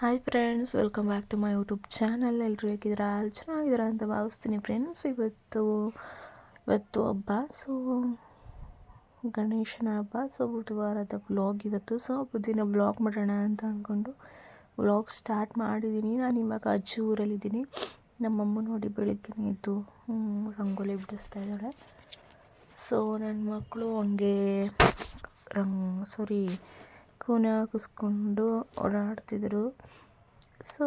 Hi friends, welcome back to my YouTube channel. ಎಲ್ಲರೂ ಹೇಗಿದ್ದೀರಾ? ಚೆನ್ನಾಗಿದ್ದೀರಾ ಅಂತ ಭಾವಿಸ್ತೀನಿ ಫ್ರೆಂಡ್ಸ್. ಇವತ್ತು ಹಬ್ಬ, ಸೊ ಗಣೇಶನ ಹಬ್ಬ. ಸೊ ಬುಧವಾರದ ವ್ಲಾಗ್ ಇವತ್ತು. ಸೊ ದಿನ ವ್ಲಾಗ್ ಮಾಡೋಣ ಅಂತ ಅಂದ್ಕೊಂಡು ವ್ಲಾಗ್ ಸ್ಟಾರ್ಟ್ ಮಾಡಿದ್ದೀನಿ. ನಾನು ಇವಾಗ ಅಜ್ಜಿ ಊರಲ್ಲಿದ್ದೀನಿ. ನಮ್ಮಮ್ಮ ನೋಡಿ ಬೆಳಿಗ್ಗೆ ಎದ್ದು ರಂಗೋಲಿ ಬಿಡಿಸ್ತಾ ಇದ್ದಾಳೆ. ಸೊ ನನ್ನ ಮಕ್ಕಳು ಹಂಗೆ ಕೂನ ಹಾಕಿಸ್ಕೊಂಡು ಓಡಾಡ್ತಿದ್ರು. ಸೊ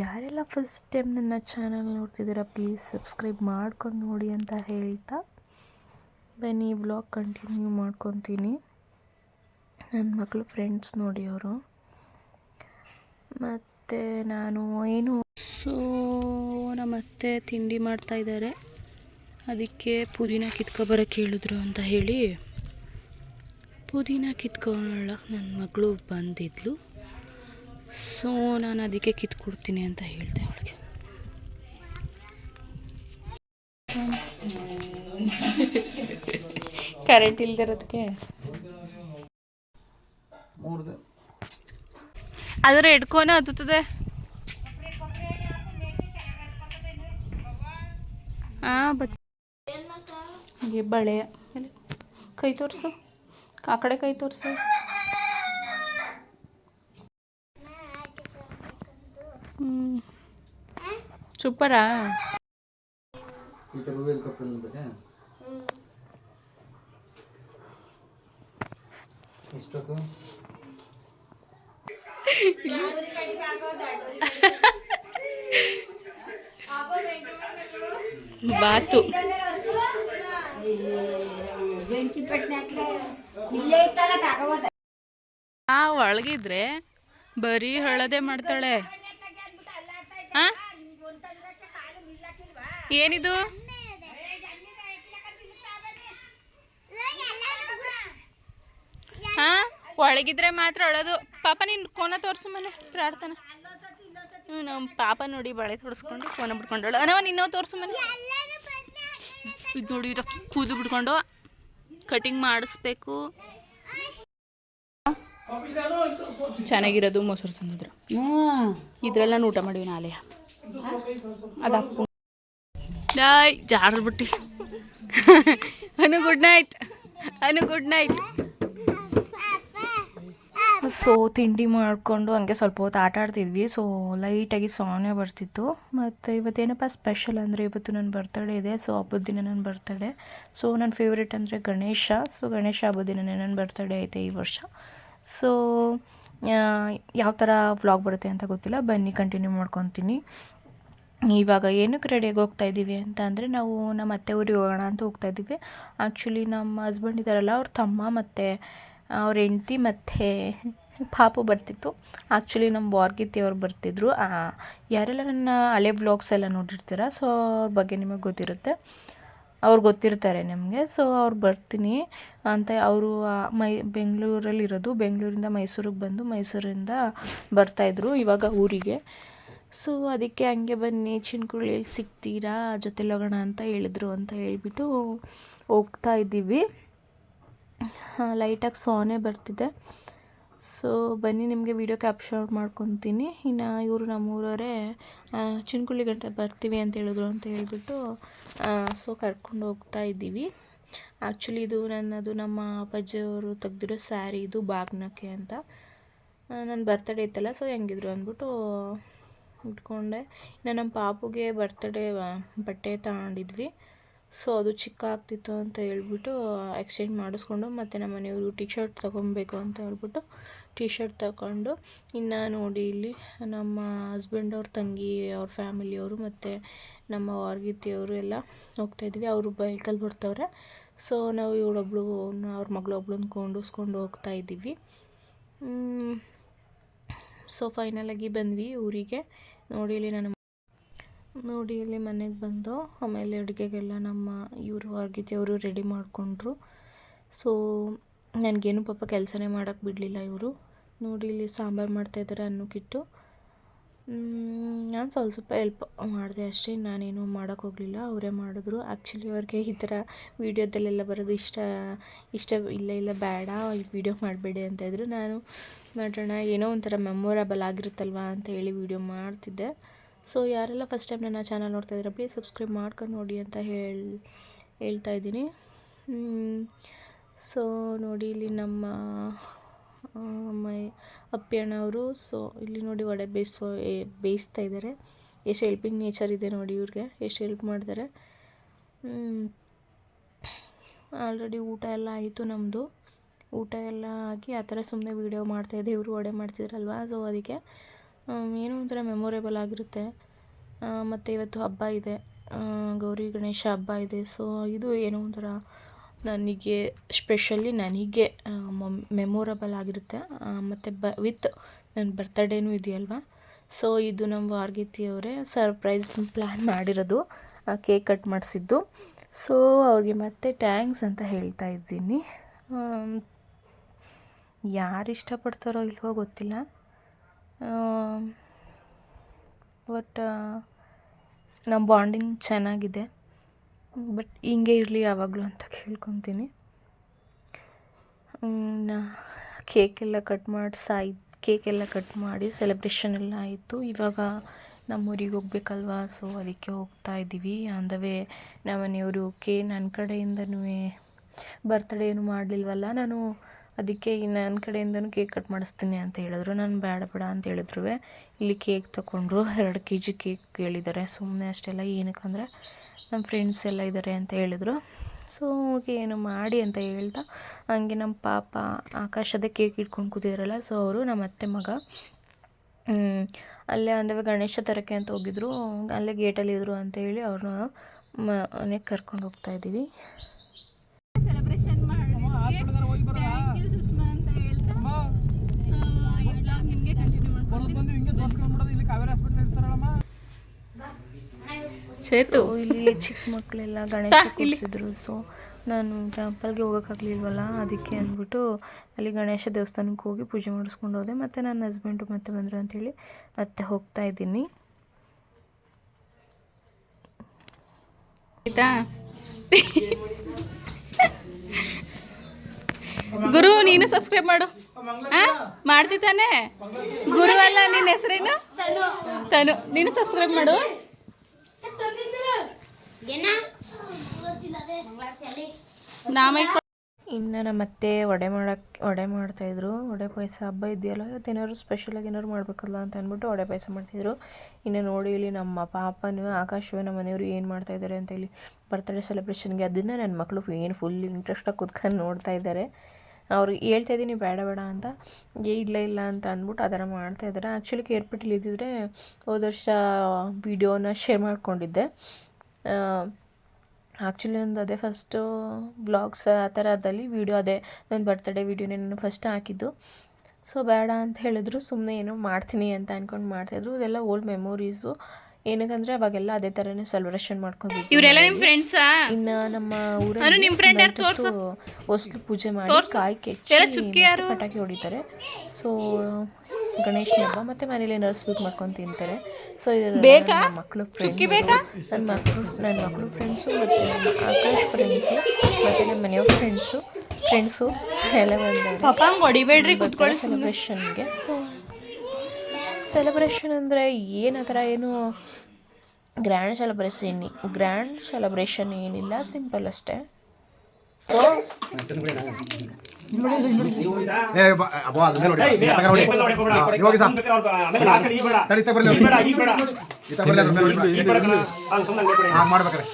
ಯಾರೆಲ್ಲ ಫಸ್ಟ್ ಟೈಮ್ ನನ್ನ ಚಾನಲ್ ನೋಡ್ತಿದ್ದೀರಾ, ಪ್ಲೀಸ್ ಸಬ್ಸ್ಕ್ರೈಬ್ ಮಾಡ್ಕೊಂಡು ನೋಡಿ ಅಂತ ಹೇಳ್ತಾ ಬನ್ನಿ ವ್ಲಾಗ್ ಕಂಟಿನ್ಯೂ ಮಾಡ್ಕೊತೀನಿ. ನನ್ನ ಮಕ್ಕಳು ಫ್ರೆಂಡ್ಸ್ ನೋಡಿ ಅವರು. ಮತ್ತು ನಾನು ಸೊ ನಮ್ಮ ಅತ್ತೆ ತಿಂಡಿ ಮಾಡ್ತಾಯಿದ್ದಾರೆ. ಅದಕ್ಕೆ ಪುದೀನ ಕಿತ್ಕೊಬರೋಕ್ಕೆ ಹೇಳಿದ್ರು ಅಂತ ಹೇಳಿ ಪುದೀನ ಕಿತ್ಕೊಳ್ಳೋಕೆ ನನ್ನ ಮಗಳು ಬಂದಿದ್ಲು. ಸೊ ನಾನು ಅದಕ್ಕೆ ಕಿತ್ಕೊಡ್ತೀನಿ ಅಂತ ಹೇಳಿದೆ ಅವಳಿಗೆ. ಕರೆಂಟ್ ಇಲ್ದಿರೋದಕ್ಕೆ ಅದರ ಹಿಡ್ಕೋನ ಹತ್ತುತ್ತದೆ. ಬಳೆ ಕೈ ತೋರಿಸು, ಆ ಕಡೆ ಕೈ ತೋರಿಸು. ಸೂಪರಾ? ಬಾತು ಒಳಗಿದ್ರೆ ಬರೀ ಹಳದೆ ಮಾಡ್ತಾಳೆ. ಏನಿದು? ಒಳಗಿದ್ರೆ ಮಾತ್ರ ಅಳೋದು. ಪಾಪ ನೀನು ಕೋನ ತೋರಿಸು ಮನೆ ಪ್ರಾರ್ಥನಾ. ನಮ್ಮ ಪಾಪ ನೋಡಿ ಬಳೆ ತೊಡಿಸ್ಕೊಂಡು ಕೋನ ಬಿಡ್ಕೊಂಡಳು. ನಿನ್ನೋ ತೋರಿಸು ಮನೆ. ಇದು ನೋಡಿ, ಇದು ಕೂದು ಬಿಡ್ಕೊಂಡು ಕಟಿಂಗ್ ಮಾಡಿಸ್ಬೇಕು. ಚೆನ್ನಾಗಿರೋದು ಮೊಸರು ತಂದಿದ್ರು. ಇದ್ರೆಲ್ಲ ಊಟ ಮಾಡಿವಿ ನಾಳೆ. ಅದಪ್ಪು ಜಾಡ್ರು ಬಿಟ್ಟು ಗುಡ್ ನೈಟ್. ಸೊ ತಿಂಡಿ ಮಾಡಿಕೊಂಡು ಹಂಗೆ ಸ್ವಲ್ಪ ಹೊತ್ತು ಆಟ ಆಡ್ತಿದ್ವಿ. ಸೊ ಲೈಟಾಗಿ ಸಾಂಗೇ ಬರ್ತಿತ್ತು. ಮತ್ತು ಇವತ್ತೇನಪ್ಪ ಸ್ಪೆಷಲ್ ಅಂದರೆ, ಇವತ್ತು ನನ್ನ ಬರ್ತಡೇ ಇದೆ. ಸೊ ಹಬ್ಬದ ದಿನ ನನ್ನ ಬರ್ತಡೇ. ಸೊ ನನ್ನ ಫೇವ್ರೇಟ್ ಅಂದರೆ ಗಣೇಶ. ಸೊ ಗಣೇಶ ಹಬ್ಬದ ದಿನನೇ ನನ್ನ ಬರ್ತಡೇ ಐತೆ ಈ ವರ್ಷ. ಸೊ ಯಾವ ಥರ ವ್ಲಾಗ್ ಬರುತ್ತೆ ಅಂತ ಗೊತ್ತಿಲ್ಲ, ಬನ್ನಿ ಕಂಟಿನ್ಯೂ ಮಾಡ್ಕೊತೀನಿ. ಇವಾಗ ಏನಕ್ಕೆ ರೆಡಿಯಾಗಿ ಹೋಗ್ತಾಯಿದ್ದೀವಿ ಅಂತ ಅಂದರೆ, ನಾವು ನಮ್ಮ ಅತ್ತೆ ಊರಿಗೆ ಹೋಗೋಣ ಅಂತ ಹೋಗ್ತಾಯಿದ್ದೀವಿ. ಆ್ಯಕ್ಚುಲಿ ನಮ್ಮ ಹಸ್ಬೆಂಡ್ ಇದ್ದಾರಲ್ಲ, ಅವ್ರ ತಮ್ಮ ಮತ್ತು ಅವ್ರ ಹೆಂಡ್ತಿ ಮತ್ತು ಪಾಪು ಬರ್ತಿತ್ತು. ಆ್ಯಕ್ಚುಲಿ ನಮ್ಮ ವಾರ್ಗಿತ್ತಿ ಅವ್ರು ಬರ್ತಿದ್ರು. ಯಾರೆಲ್ಲ ನನ್ನ ಹಳೆ ವ್ಲಾಗ್ಸ್ ಎಲ್ಲ ನೋಡಿರ್ತೀರ, ಸೊ ಅವ್ರ ಬಗ್ಗೆ ನಿಮಗೆ ಗೊತ್ತಿರುತ್ತೆ, ಅವ್ರು ಗೊತ್ತಿರ್ತಾರೆ ನಿಮಗೆ. ಸೊ ಅವ್ರು ಬರ್ತೀನಿ ಅಂತ ಅವರು ಬೆಂಗಳೂರಲ್ಲಿರೋದು. ಬೆಂಗಳೂರಿಂದ ಮೈಸೂರಿಗೆ ಬಂದು ಮೈಸೂರಿಂದ ಬರ್ತಾಯಿದ್ರು ಇವಾಗ ಊರಿಗೆ. ಸೊ ಅದಕ್ಕೆ ಹಂಗೆ ಬನ್ನಿ ಚಿನ್ಕುಳಿಯಲ್ಲಿ ಸಿಗ್ತೀರಾ, ಜೊತೆಲಿ ಹೋಗೋಣ ಅಂತ ಹೇಳಿದ್ರು ಅಂತ ಹೇಳ್ಬಿಟ್ಟು ಹೋಗ್ತಾ ಇದ್ದೀವಿ. ಲೈಟಾಗಿ ಸಾನೇ ಬರ್ತಿದೆ. ಸೊ ಬನ್ನಿ ನಿಮಗೆ ವಿಡಿಯೋ ಕ್ಯಾಪ್ಚರ್ ಮಾಡ್ಕೊತೀನಿ. ಇನ್ನು ಇವರು ನಮ್ಮೂರವರೇ ಚಿನ್ಕುಳಿ ಗಂಟೆ ಬರ್ತೀವಿ ಅಂತ ಹೇಳಿದ್ರು ಅಂತ ಹೇಳ್ಬಿಟ್ಟು ಸೊ ಕರ್ಕೊಂಡು ಹೋಗ್ತಾ ಇದ್ದೀವಿ. ಆ್ಯಕ್ಚುಲಿ ಇದು ನಮ್ಮ ಅಪ್ಪಾಜಿಯವರು ತೆಗ್ದಿರೋ ಸ್ಯಾರಿ, ಇದು ಬಾಗ್ನಕ್ಕೆ ಅಂತ. ನನ್ನ ಬರ್ತಡೇ ಇತ್ತಲ್ಲ, ಸೊ ಹೆಂಗಿದ್ರು ಅಂದ್ಬಿಟ್ಟು ಇಟ್ಕೊಂಡೆ. ಇನ್ನು ನಮ್ಮ ಪಾಪುಗೆ ಬರ್ತಡೇ ಬಟ್ಟೆ ತಗೊಂಡಿದ್ವಿ. ಸೊ ಅದು ಚಿಕ್ಕ ಆಗ್ತಿತ್ತು ಅಂತ ಹೇಳ್ಬಿಟ್ಟು ಎಕ್ಸ್ಚೇಂಜ್ ಮಾಡಿಸ್ಕೊಂಡು, ಮತ್ತು ನಮ್ಮ ಮನೆಯವರು ಟಿ ಶರ್ಟ್ ತೊಗೊಬೇಕು ಅಂತ ಹೇಳ್ಬಿಟ್ಟು ಟಿ ಶರ್ಟ್ ತಗೊಂಡು, ಇನ್ನು ನೋಡಿ ಇಲ್ಲಿ ನಮ್ಮ ಹಸ್ಬೆಂಡ್ ಅವ್ರ ತಂಗಿ, ಅವ್ರ ಫ್ಯಾಮಿಲಿಯವರು ಮತ್ತು ನಮ್ಮ ವಾರ್ಗಿತ್ತಿಯವರು ಎಲ್ಲ ಹೋಗ್ತಾಯಿದ್ವಿ. ಅವರು ಬೈಕಲ್ಲಿ ಬರ್ತಾವ್ರೆ. ಸೊ ನಾವು ಇವಳೊಬ್ಳು, ಅವ್ರ ಮಗಳೊಬ್ಳನ್ನ ಕೊಂಡಿಸ್ಕೊಂಡು ಹೋಗ್ತಾಯಿದ್ದೀವಿ. ಸೊ ಫೈನಲಾಗಿ ಬಂದ್ವಿ ಊರಿಗೆ. ನೋಡಿ ಇಲ್ಲಿ ಮನೆಗೆ ಬಂದು ಆಮೇಲೆ ಅಡುಗೆಗೆಲ್ಲ ನಮ್ಮ ಇವರು ಆಗಿದ್ದೆವರು ರೆಡಿ ಮಾಡಿಕೊಂಡ್ರು. ಸೊ ನನಗೇನು ಪಾಪ ಕೆಲಸನೇ ಮಾಡೋಕ್ಕೆ ಬಿಡಲಿಲ್ಲ ಇವರು. ನೋಡಿ ಇಲ್ಲಿ ಸಾಂಬಾರು ಮಾಡ್ತಾಯಿದ್ದಾರೆ ಅನ್ನಕ್ಕಿಟ್ಟು. ನಾನು ಸ್ವಲ್ಪ ಹೆಲ್ಪ್ ಮಾಡಿದೆ ಅಷ್ಟೇ, ನಾನೇನು ಮಾಡೋಕ್ಕೆ ಹೋಗಲಿಲ್ಲ, ಅವರೇ ಮಾಡಿದ್ರು. ಆ್ಯಕ್ಚುಲಿ ಅವ್ರಿಗೆ ಈ ಥರ ವೀಡಿಯೋದಲ್ಲೆಲ್ಲ ಬರೋದು ಇಷ್ಟ ಇಲ್ಲ ಬೇಡ ಈ ವಿಡಿಯೋ ಮಾಡಬೇಡಿ ಅಂತ ಇದ್ರು. ನಾನು ಮಾಡೋಣ, ಏನೋ ಒಂಥರ ಮೆಮೊರೇಬಲ್ ಆಗಿರುತ್ತಲ್ವ ಅಂತ ಹೇಳಿ ವಿಡಿಯೋ ಮಾಡ್ತಿದ್ದೆ. ಸೊ ಯಾರೆಲ್ಲ ಫಸ್ಟ್ ಟೈಮ್ ನನ್ನ ಚಾನಲ್ ನೋಡ್ತಾ ಇದ್ದೀರಾ ಪ್ಲೀಸ್ ಸಬ್ಸ್ಕ್ರೈಬ್ ಮಾಡ್ಕೊಂಡು ನೋಡಿ ಅಂತ ಹೇಳ್ತಾ ಇದ್ದೀನಿ. ಸೊ ನೋಡಿ ಇಲ್ಲಿ ನಮ್ಮ ಅಪ್ಪಿ ಅಣ್ಣವರು ಸೊ ಇಲ್ಲಿ ನೋಡಿ ವಡೆ ಬೇಯಿಸ್ತಾ ಇದ್ದಾರೆ. ಎಷ್ಟು ಹೆಲ್ಪಿಂಗ್ ನೇಚರ್ ಇದೆ ನೋಡಿ ಇವ್ರಿಗೆ, ಎಷ್ಟು ಹೆಲ್ಪ್ ಮಾಡ್ತಾರೆ. ಆಲ್ರೆಡಿ ಊಟ ಎಲ್ಲ ಆಯಿತು ನಮ್ಮದು. ಊಟ ಎಲ್ಲ ಆಗಿ ಆ ಥರ ಸುಮ್ಮನೆ ವೀಡಿಯೋ ಮಾಡ್ತಾಯಿದ್ದೆ, ಇವರು ವಡೆ ಮಾಡ್ತಿದ್ರಲ್ವ, ಸೊ ಅದಕ್ಕೆ ಏನೋ ಒಂಥರ ಮೆಮೊರೇಬಲ್ ಆಗಿರುತ್ತೆ. ಮತ್ತು ಇವತ್ತು ಹಬ್ಬ ಇದೆ, ಗೌರಿ ಗಣೇಶ ಹಬ್ಬ ಇದೆ. ಸೊ ಇದು ಏನೋ ಒಂಥರ ನನಗೆ ಸ್ಪೆಷಲಿ ನನಗೆ ಮೆಮೊರೇಬಲ್ ಆಗಿರುತ್ತೆ. ಮತ್ತು ವಿತ್ ನನ್ನ ಬರ್ತಡೇನೂ ಇದೆಯಲ್ವ. ಸೊ ಇದು ನಮ್ಮ ವಾರ್ಗಿತಿಯವರೇ ಸರ್ಪ್ರೈಸ್ ಪ್ಲ್ಯಾನ್ ಮಾಡಿರೋದು, ಕೇಕ್ ಕಟ್ ಮಾಡಿಸಿದ್ದು. ಸೊ ಅವ್ರಿಗೆ ಮತ್ತೆ ಥ್ಯಾಂಕ್ಸ್ ಅಂತ ಹೇಳ್ತಾ ಇದ್ದೀನಿ. ಯಾರು ಇಷ್ಟಪಡ್ತಾರೋ ಇಲ್ವೋ ಗೊತ್ತಿಲ್ಲ, ಬಟ್ ನಮ್ಮ ಬಾಂಡಿಂಗ್ ಚೆನ್ನಾಗಿದೆ. ಬಟ್ ಹಿಂಗೆ ಇರಲಿ ಯಾವಾಗಲೂ ಅಂತ ಕೇಳ್ಕೊತೀನಿ. ಕೇಕೆಲ್ಲ ಕಟ್ ಮಾಡಿ ಸೆಲೆಬ್ರೇಷನ್ ಎಲ್ಲ ಆಯಿತು. ಇವಾಗ ನಮ್ಮೂರಿಗೆ ಹೋಗ್ಬೇಕಲ್ವ, ಸೊ ಅದಕ್ಕೆ ಹೋಗ್ತಾ ಇದ್ದೀವಿ. ಆನ್ ದ ವೇ ನಮ್ಮ ಮನೆಯವರು ನನ್ನ ಕಡೆಯಿಂದನೂ ಬರ್ತಡೇ ಏನು ಮಾಡಲಿಲ್ವಲ್ಲ, ನಾನು ಅದಕ್ಕೆ ನನ್ನ ಕಡೆಯಿಂದನೂ ಕೇಕ್ ಕಟ್ ಮಾಡಿಸ್ತೀನಿ ಅಂತ ಹೇಳಿದ್ರು. ನಾನು ಬೇಡ ಅಂತ ಹೇಳಿದ್ರು. ಇಲ್ಲಿ ಕೇಕ್ ತೊಗೊಂಡ್ರು, 2 kg ಕೇಕ್ ಹೇಳಿದ್ದಾರೆ. ಸುಮ್ಮನೆ ಅಷ್ಟೆಲ್ಲ ಏನಕ್ಕಂದರೆ ನಮ್ಮ ಫ್ರೆಂಡ್ಸ್ ಎಲ್ಲ ಇದ್ದಾರೆ ಅಂತ ಹೇಳಿದ್ರು. ಸೊ ಏನು ಮಾಡಿ ಅಂತ ಹೇಳ್ತಾ ಹಂಗೆ ನಮ್ಮ ಪಾಪ ಆಕಾಶದೇ ಕೇಕ್ ಇಟ್ಕೊಂಡು ಕೂತಿದ್ರಲ್ಲ, ಸೊ ಅವರು ನಮ್ಮ ಅತ್ತೆ ಮಗ ಅಲ್ಲೇ ಅಂದವೆ ಗಣೇಶ ತರಕ್ಕೆ ಅಂತ ಹೋಗಿದ್ರು, ಅಲ್ಲೇ ಗೇಟಲ್ಲಿ ಇದ್ರು ಅಂತ ಹೇಳಿ ಅವ್ರನ್ನ ಮನೆಗೆ ಕರ್ಕೊಂಡು ಹೋಗ್ತಾ ಇದ್ದೀವಿ. ಸೆಲೆಬ್ರೇಷನ್ ಮಾಡಿ ಸುಷ್ಮಾ ಅಂತ ಹೇಳ್ತಾ ನಿಮಗೆ ಕಂಟಿನ್ಯೂ ಚೇತು ಇಲ್ಲಿ ಚಿಕ್ಕ ಮಕ್ಕಳೆಲ್ಲ ಗಣೇಶ ಕೂರಿಸಿದ್ರು. ಸೊ ನಾನು ಟೆಂಪಲ್ಗೆ ಹೋಗೋಕ್ಕಾಗಲಿಲ್ವಲ್ಲ, ಅದಕ್ಕೆ ಅಂದ್ಬಿಟ್ಟು ಅಲ್ಲಿ ಗಣೇಶ ದೇವಸ್ಥಾನಕ್ಕೆ ಹೋಗಿ ಪೂಜೆ ಮಾಡಿಸ್ಕೊಂಡು ಹೋದೆ. ಮತ್ತು ನನ್ನ ಹಸ್ಬೆಂಡು ಮತ್ತೆ ಬಂದರು ಅಂಥೇಳಿ ಮತ್ತೆ ಹೋಗ್ತಾ ಇದ್ದೀನಿ. ಆಯಿತಾ ಗುರು, ನೀನು ಸಬ್ಸ್ಕ್ರೈಬ್ ಮಾಡು. ಮಾಡ್ತಿದ್ದಾನೆ ಗುರು ಅಲ್ಲ, ನಿನ್ನ ಹೆಸರೇನು? ತನು. ನೀನು ಸಬ್ಸ್ಕ್ರೈಬ್ ಮಾಡು. ಇನ್ನು ನಮ್ಮತ್ತೆ ವಡೆ ಮಾಡ್ತಾಯಿದ್ರು. ವಡೆ ಪಾಯಸ ಹಬ್ಬ ಇದೆಯಲ್ಲ, ಇವತ್ತೇನಾದ್ರು ಸ್ಪೆಷಲಾಗಿ ಏನಾದ್ರು ಮಾಡಬೇಕಲ್ಲ ಅಂತ ಅಂದ್ಬಿಟ್ಟು ವಡೆ ಪಾಯಸ ಮಾಡ್ತಾಯಿದ್ರು. ಇನ್ನು ನೋಡಿ ಇಲ್ಲಿ ನಮ್ಮ ಪಾಪನೂ ಆಕಾಶವೇ ನಮ್ಮ ಮನೆಯವರು ಏನು ಮಾಡ್ತಾಯಿದ್ದಾರೆ ಅಂತ ಹೇಳಿ ಬರ್ತಡೇ ಸೆಲೆಬ್ರೇಷನ್ಗೆ. ಅದನ್ನು ನನ್ನ ಮಕ್ಕಳು ಏನು ಫುಲ್ ಇಂಟ್ರೆಸ್ಟಾಗಿ ಕೂತ್ಕೊಂಡು ನೋಡ್ತಾ ಇದ್ದಾರೆ. ಅವ್ರಿಗೆ ಹೇಳ್ತಾಯಿದ್ದೀನಿ ಬೇಡ ಅಂತ, ಇಲ್ಲ ಅಂತ ಅಂದ್ಬಿಟ್ಟು ಆ ಥರ ಮಾಡ್ತಾಯಿದ್ದಾರೆ. ಆ್ಯಕ್ಚುಲಿ ಕೇರ್ಪಟ್ಟಿಲಿ ಇದ್ದಿದ್ರೆ ಹೋದ ವರ್ಷ ವೀಡಿಯೋನ ಶೇರ್ ಮಾಡ್ಕೊಂಡಿದ್ದೆ. ಆ್ಯಕ್ಚುಲಿ ನಂದು ಅದೇ ಫಸ್ಟು ವ್ಲಾಗ್ಸ್ ಆ ಥರದಲ್ಲಿ ವೀಡಿಯೋ, ಅದೇ ನನ್ನ ಬರ್ತಡೇ ವೀಡಿಯೋನೇ ನಾನು ಫಸ್ಟ್ ಹಾಕಿದ್ದು. ಸೊ ಬೇಡ ಅಂತ ಹೇಳಿದ್ರು, ಸುಮ್ಮನೆ ಏನೋ ಮಾಡ್ತೀನಿ ಅಂತ ಅಂದ್ಕೊಂಡು ಮಾಡ್ತಾಯಿದ್ರು. ಅದೆಲ್ಲ ಓಲ್ಡ್ ಮೆಮೊರೀಸು. ಏನಕ್ಕಂದರೆ ಅವಾಗೆಲ್ಲ ಅದೇ ಥರನೇ ಸೆಲೆಬ್ರೇಷನ್ ಮಾಡ್ಕೊಂಡಿದ್ವಿ. ಇವರೆಲ್ಲ ನಿಮ್ಮ ಫ್ರೆಂಡ್ಸಾ? ಇನ್ನು ನಮ್ಮ ಊರಲ್ಲಿ ಹೊಸ್ಲು ಪೂಜೆ ಮಾಡಿ ಕಾಯಿ ಕೆಚ್ಚಿ ಪಟಾಕಿ ಹೊಡಿತಾರೆ. ಸೊ ಗಣೇಶನ ಹಬ್ಬ ಮತ್ತು ಮನೇಲಿ ಏನಾದ್ರು ಸ್ವೀಟ್ ಮಾಡ್ಕೊಂಡು ತಿಂತಾರೆ. ಸೊ ಇದರ ನನ್ನ ಮಕ್ಕಳು ಫ್ರೆಂಡ್ಸು, ನನ್ನ ಮಕ್ಕಳು ಫ್ರೆಂಡ್ಸು ಮತ್ತು ಆಕಾಶ್ ಫ್ರೆಂಡ್ಸು ಮತ್ತು ನಮ್ಮ ಮನೆಯವ್ರ ಫ್ರೆಂಡ್ಸು ಎಲ್ಲ ಬಂದಿದ್ದಾರೆ ಸೆಲೆಬ್ರೇಷನ್ಗೆ. ಸೆಲೆಬ್ರೇಷನ್ ಅಂದರೆ ಏನು ಆ ಥರ ಏನು ಗ್ರ್ಯಾಂಡ್ ಸೆಲೆಬ್ರೇಷನ್ ಏನಿಲ್ಲ, ಸಿಂಪಲ್ ಅಷ್ಟೇ. ಮಾಡ್ಬೇಕಾರೆ